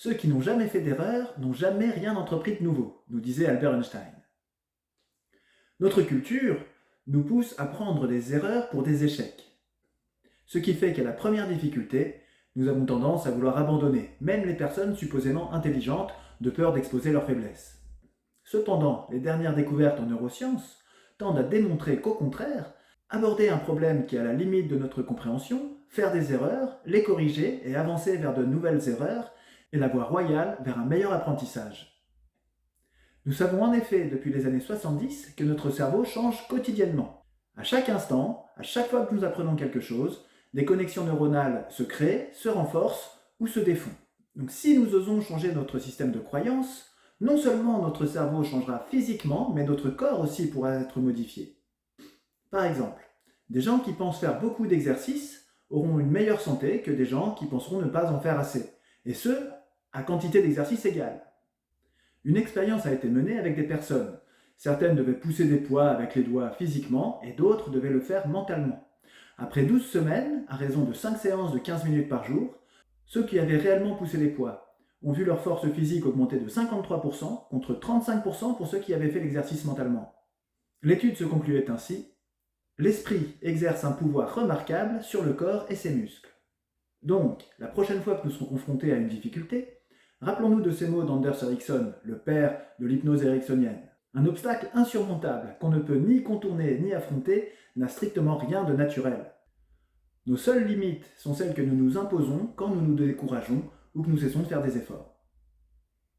Ceux qui n'ont jamais fait d'erreur n'ont jamais rien entrepris de nouveau, nous disait Albert Einstein. Notre culture nous pousse à prendre des erreurs pour des échecs. Ce qui fait qu'à la première difficulté, nous avons tendance à vouloir abandonner, même les personnes supposément intelligentes, de peur d'exposer leurs faiblesses. Cependant, les dernières découvertes en neurosciences tendent à démontrer qu'au contraire, aborder un problème qui est à la limite de notre compréhension, faire des erreurs, les corriger et avancer vers de nouvelles erreurs est la voie royale vers un meilleur apprentissage. Nous savons en effet depuis les années 70 que notre cerveau change quotidiennement. À chaque instant, à chaque fois que nous apprenons quelque chose, des connexions neuronales se créent, se renforcent ou se défont. Donc si nous osons changer notre système de croyance, non seulement notre cerveau changera physiquement, mais notre corps aussi pourra être modifié. Par exemple, des gens qui pensent faire beaucoup d'exercices auront une meilleure santé que des gens qui penseront ne pas en faire assez, et ce, à quantité d'exercices égale. Une expérience a été menée avec des personnes. Certaines devaient pousser des poids avec les doigts physiquement et d'autres devaient le faire mentalement. Après 12 semaines, à raison de 5 séances de 15 minutes par jour, ceux qui avaient réellement poussé les poids ont vu leur force physique augmenter de 53% contre 35% pour ceux qui avaient fait l'exercice mentalement. L'étude se concluait ainsi: l'esprit exerce un pouvoir remarquable sur le corps et ses muscles. Donc, la prochaine fois que nous serons confrontés à une difficulté, rappelons-nous de ces mots d'Anders Ericsson, le père de l'hypnose ericksonienne. Un obstacle insurmontable qu'on ne peut ni contourner ni affronter n'a strictement rien de naturel. Nos seules limites sont celles que nous nous imposons quand nous nous décourageons ou que nous cessons de faire des efforts.